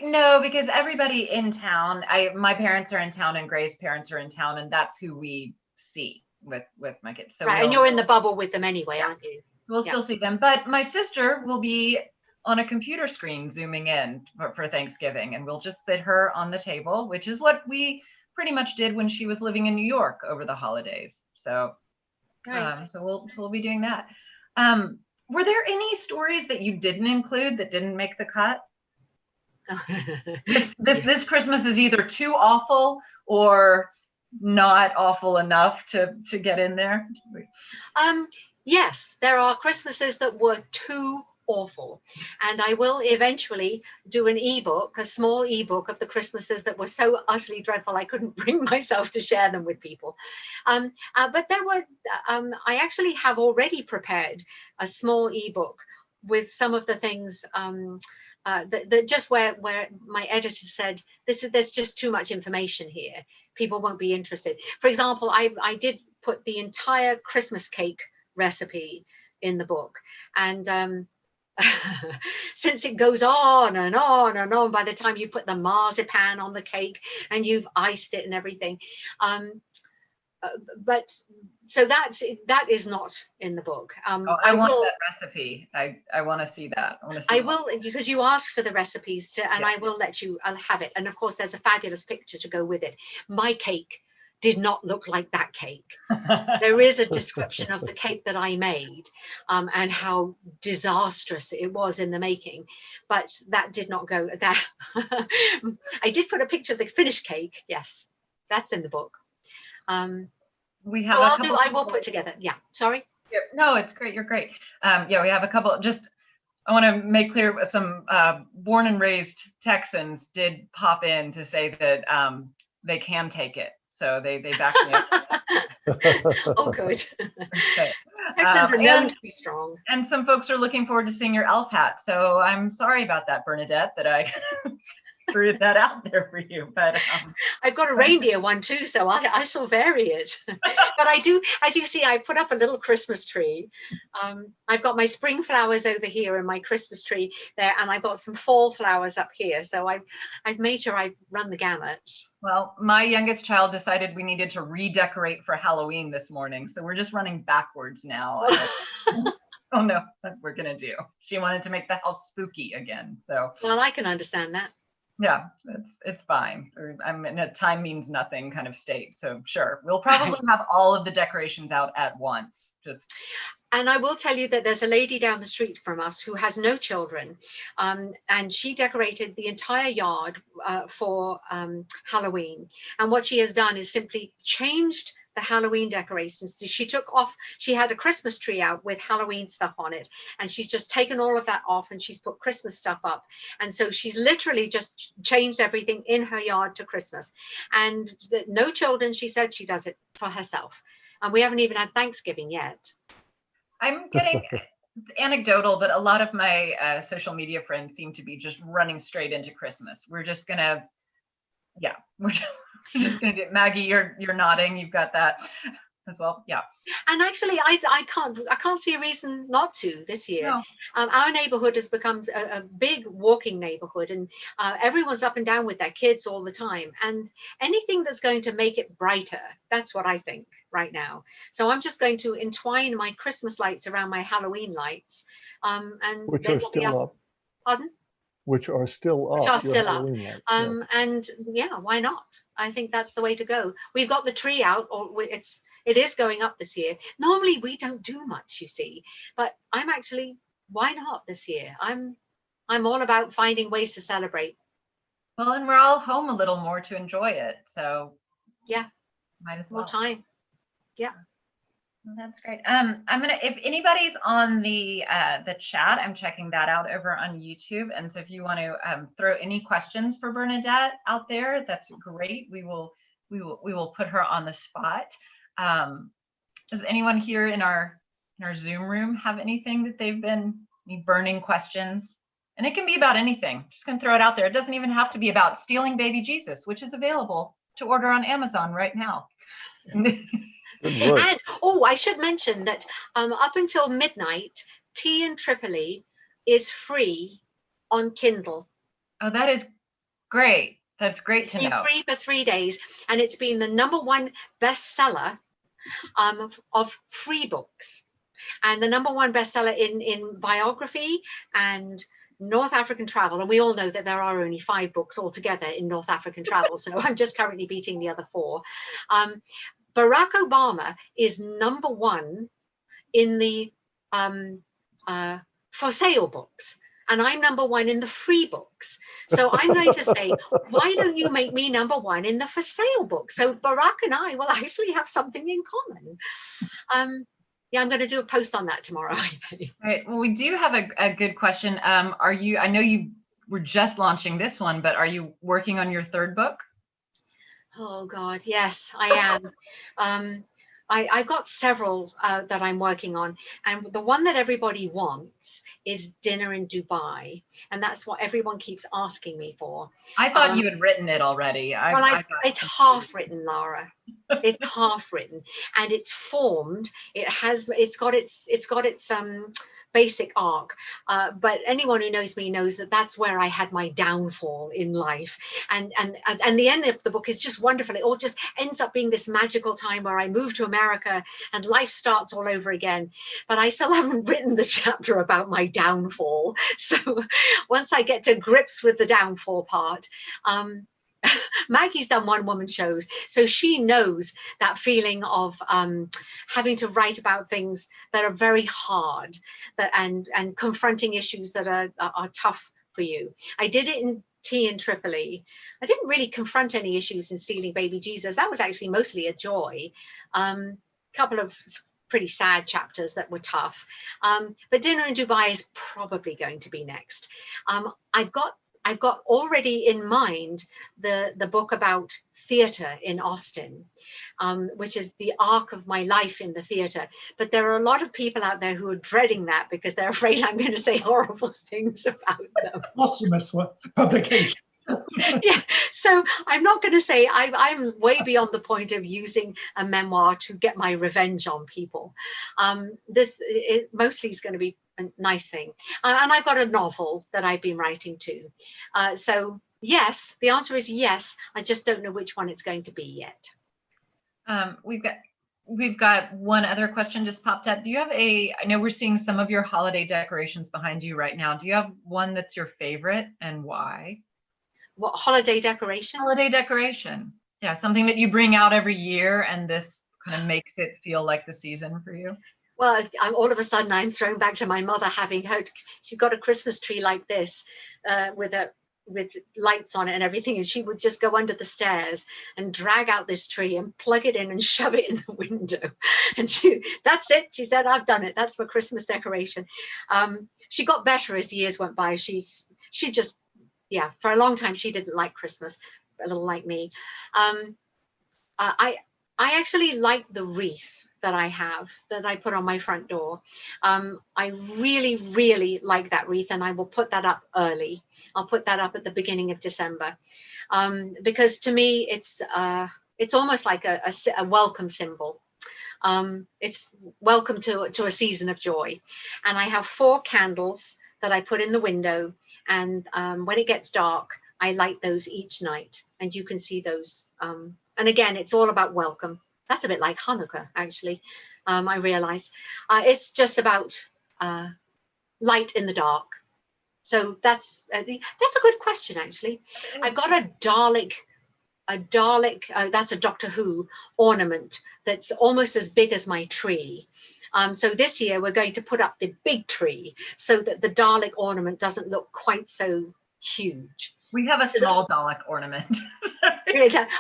No, because everybody in town, my parents are in town and Gray's parents are in town, and that's who we see with my kids. So right, and you're in the bubble with them anyway, aren't you? We'll still see them, but my sister will be on a computer screen zooming in for Thanksgiving, and we'll just sit her on the table, which is what we pretty much did when she was living in New York over the holidays. So, right. So we'll be doing that. Were there any stories that you didn't include that didn't make the cut? This Christmas is either too awful or not awful enough to get in there. Yes, there are Christmases that were too awful, and I will eventually do an ebook, a small ebook of the Christmases that were so utterly dreadful I couldn't bring myself to share them with people. But there were I actually have already prepared a small ebook with some of the things that just where my editor said there's just too much information here, people won't be interested. For example, I did put the entire Christmas cake recipe in the book, and since it goes on and on and on, by the time you put the marzipan on the cake and you've iced it and everything, but so that is not in the book. I want that recipe. I want to see that. I will, because you asked for the recipes and I will let you. I'll have it, and of course there's a fabulous picture to go with it. My cake did not look like that cake. There is a description of the cake that I made and how disastrous it was in the making, but that did not go that. I did put a picture of the finished cake. Yes, that's in the book. We have I will put together. Yeah, sorry. Yeah, no, it's great. You're great. Yeah, we have a couple. I want to make clear some born and raised Texans did pop in to say that they can take it. So they backed me up. Oh, good. Okay. Texans are known to be strong. And some folks are looking forward to seeing your elf hat. So I'm sorry about that, Bernadette, that I threw that out there for you. But I've got a reindeer one too, so I shall vary it. But I do, as you see, I put up a little Christmas tree. I've got my spring flowers over here and my Christmas tree there, and I've got some fall flowers up here. So I've made sure I've run the gamut. Well, my youngest child decided we needed to redecorate for Halloween this morning. So we're just running backwards now. Oh no, what we're gonna do. She wanted to make the house spooky again. So well, I can understand that. Yeah, it's fine. I'm in a time means nothing kind of state. So sure, we'll probably have all of the decorations out at once. And I will tell you that there's a lady down the street from us who has no children, and she decorated the entire yard for Halloween. And what she has done is simply changed the Halloween decorations. She had a Christmas tree out with Halloween stuff on it, and she's just taken all of that off and she's put Christmas stuff up. And so she's literally just changed everything in her yard to Christmas. And no children, she said she does it for herself. And we haven't even had Thanksgiving yet. I'm getting anecdotal, but a lot of my social media friends seem to be just running straight into Christmas. We're just gonna, yeah, we're just gonna do it. Maggie, you're nodding. You've got that as well. Yeah. And actually, I can't see a reason not to this year. No. Our neighborhood has become a big walking neighborhood, and everyone's up and down with their kids all the time. And anything that's going to make it brighter, that's what I think right now. So I'm just going to entwine my Christmas lights around my Halloween lights. And which are still up. Pardon? Which are still up. Which are still up. Lights, and yeah, why not? I think that's the way to go. We've got the tree out, or it is going up this year. Normally we don't do much, you see, but I'm actually, why not this year? I'm all about finding ways to celebrate. Well, and we're all home a little more to enjoy it, so yeah, might as well. More time. Yeah. That's great. If anybody's on the chat, I'm checking that out over on YouTube. And so if you want to throw any questions for Bernadette out there, that's great. We will put her on the spot. Does anyone here in our Zoom room have anything that any burning questions? And it can be about anything. Just gonna throw it out there. It doesn't even have to be about stealing baby Jesus, which is available to order on Amazon right now. And I should mention that up until midnight, Tea in Tripoli is free on Kindle. Oh, that is great. That's great to know. It's been free for 3 days, and it's been the #1 bestseller of free books, and the #1 bestseller in biography and North African travel. And we all know that there are only 5 books altogether in North African travel, so I'm just currently beating the other 4. Barack Obama is #1 in the for sale books, and I'm #1 in the free books. So I'm going to say, why don't you make me #1 in the for sale books? So Barack and I will actually have something in common. Yeah, I'm going to do a post on that tomorrow, I think. All right. Well, we do have a good question. I know you were just launching this one, but are you working on your 3rd book? Oh God, yes, I am. I've got several that I'm working on, and the one that everybody wants is Dinner in Dubai, and that's what everyone keeps asking me for. I thought you had written it already. It's half written, Laura. It's half written, and it's formed. It's got its basic arc, but anyone who knows me knows that that's where I had my downfall in life, and the end of the book is just wonderful. It all just ends up being this magical time where I move to America and life starts all over again. But I still haven't written the chapter about my downfall. So once I get to grips with the downfall part, Maggie's done one-woman shows, so she knows that feeling of having to write about things that are very hard, and confronting issues that are tough for you. I did it in Tea in Tripoli. I didn't really confront any issues in Stealing Baby Jesus. That was actually mostly a joy. Couple of pretty sad chapters that were tough. But Dinner in Dubai is probably going to be next. I've got already in mind the book about theatre in Austin, which is the arc of my life in the theatre. But there are a lot of people out there who are dreading that because they're afraid I'm going to say horrible things about them. Posthumous publication. Yeah, so I'm not going to say I'm way beyond the point of using a memoir to get my revenge on people. This mostly is going to be a nice thing. And I've got a novel that I've been writing too. So yes, the answer is yes. I just don't know which one it's going to be yet. We've got one other question just popped up. Do you have I know we're seeing some of your holiday decorations behind you right now. Do you have one that's your favorite and why? What holiday decoration? Holiday decoration. Yeah, something that you bring out every year and this kind of makes it feel like the season for you. Well, all of a sudden I'm thrown back to my mother having she's got a Christmas tree like this with lights on it and everything, and she would just go under the stairs and drag out this tree and plug it in and shove it in the window. And that's it. She said, I've done it. That's my Christmas decoration. She got better as the years went by. She just, yeah, for a long time she didn't like Christmas, a little like me. I actually like the wreath that I have, that I put on my front door. I really, really like that wreath, and I will put that up early. I'll put that up at the beginning of December, because to me it's almost like a welcome symbol. It's welcome to a season of joy. And I have 4 candles that I put in the window, and when it gets dark, I light those each night, and you can see those. And again, it's all about welcome. That's a bit like Hanukkah, actually. I realize it's just about light in the dark. So that's a good question, actually. I've got a Dalek. That's a Doctor Who ornament that's almost as big as my tree. So this year we're going to put up the big tree so that the Dalek ornament doesn't look quite so huge. We have a small Dalek ornament.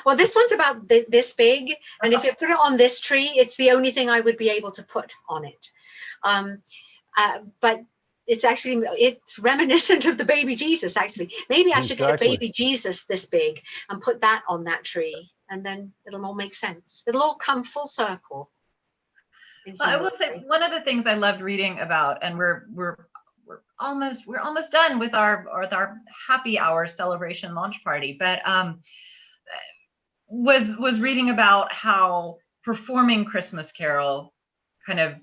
Well, this one's about this big, and if you put it on this tree, it's the only thing I would be able to put on it. But it's reminiscent of the baby Jesus, actually. Maybe I should get a baby Jesus this big and put that on that tree, and then it'll all make sense. It'll all come full circle. Well, I will say one of the things I loved reading about, and we're almost done with our happy hour celebration launch party, but was reading about how performing Christmas Carol kind of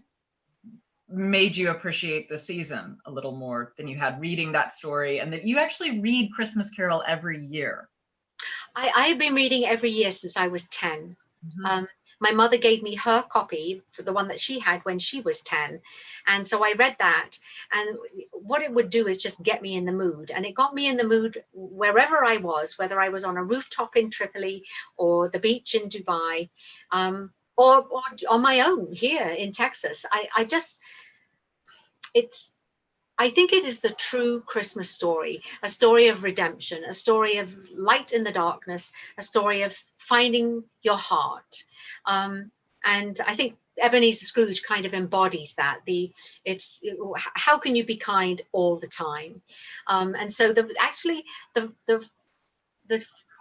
made you appreciate the season a little more than you had reading that story, and that you actually read Christmas Carol every year. I've been reading every year since I was 10. Mm-hmm. My mother gave me her copy for the one that she had when she was 10. And so I read that, and what it would do is just get me in the mood. And it got me in the mood wherever I was, whether I was on a rooftop in Tripoli or the beach in Dubai, or on my own here in Texas. I think it is the true Christmas story, a story of redemption, a story of light in the darkness, a story of finding your heart. And I think Ebenezer Scrooge kind of embodies that. How can you be kind all the time? And so the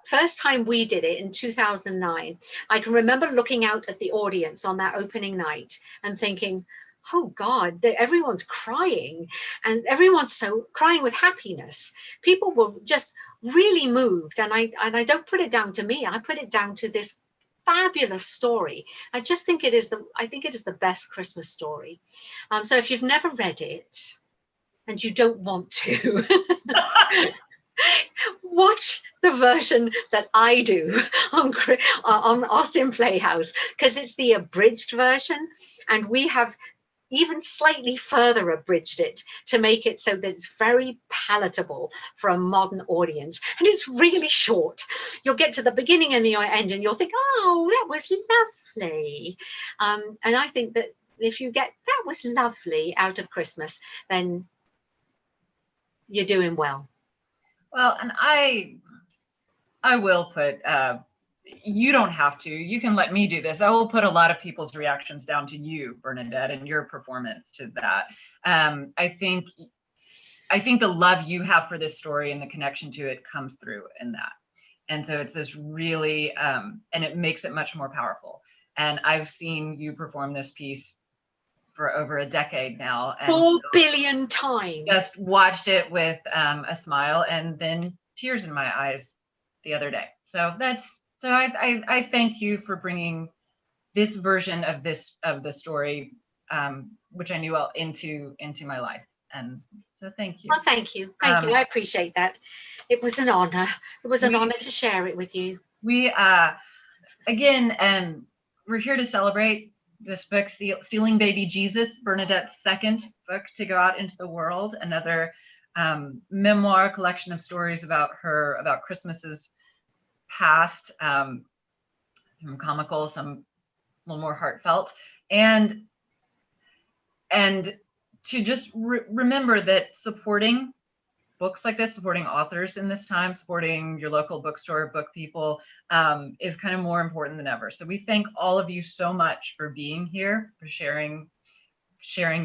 first time we did it in 2009, I can remember looking out at the audience on that opening night and thinking, oh God, everyone's crying, and everyone's so crying with happiness. People were just really moved, and I don't put it down to me. I put it down to this fabulous story. I think it is the best Christmas story. So if you've never read it and you don't want to, watch the version that I do on Austin Playhouse, because it's the abridged version, and we have even slightly further abridged it to make it so that it's very palatable for a modern audience. And it's really short. You'll get to the beginning and the end and you'll think, oh, that was lovely. And I think that if you get that was lovely out of Christmas, then you're doing well. Well, and I will put, you don't have to, you can let me do this. I will put a lot of people's reactions down to you, Bernadette, and your performance to that. I think the love you have for this story and the connection to it comes through in that. And so it's this really, and it makes it much more powerful. And I've seen you perform this piece for over a decade now. And 4 billion times. Just watched it with a smile and then tears in my eyes the other day. So I thank you for bringing this version of the story, which I knew well, into my life. And so thank you. Oh, thank you. Thank you. I appreciate that. It was an honor. It was an honor to share it with you. We, again, we're here to celebrate this book, Stealing Baby Jesus, Bernadette's second book to go out into the world. Another memoir collection of stories about Christmases past, some comical, some a little more heartfelt, and to just remember that supporting books like this, supporting authors in this time, supporting your local bookstore, book people, is kind of more important than ever. So we thank all of you so much for being here, for sharing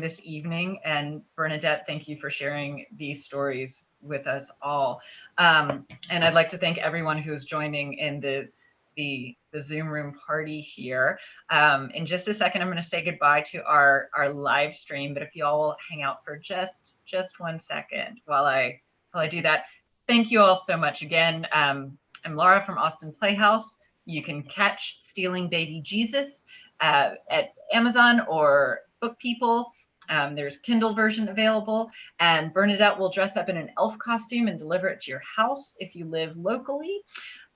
this evening. And Bernadette, thank you for sharing these stories with us all. And I'd like to thank everyone who's joining in the Zoom room party here. In just a second, I'm going to say goodbye to our live stream, but if you all will hang out for just 1 second while I do that. Thank you all so much. Again, I'm Laura from Austin Playhouse. You can catch Stealing Baby Jesus at Amazon or Book People. There's Kindle version available, and Bernadette will dress up in an elf costume and deliver it to your house if you live locally.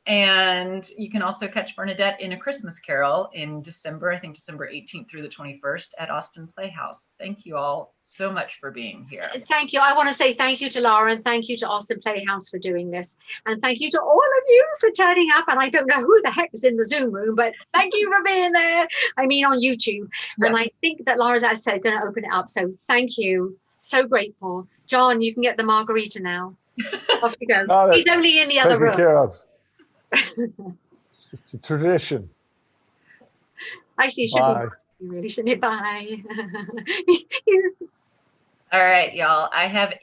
And you can also catch Bernadette in A Christmas Carol in December, I think December 18th through the 21st at Austin Playhouse. Thank you all so much for being here. Thank you. I want to say thank you to Laura and thank you to Austin Playhouse for doing this. And thank you to all of you for turning up. And I don't know who the heck is in the Zoom room, but thank you for being there. I mean, on YouTube. Yeah. And I think that Laura's, as I said, going to open it up. So thank you. So grateful. John, you can get the margarita now. Off you go. He's only in the other room. Care of. It's a tradition. Actually, you really shouldn't. Bye. All right, y'all. I have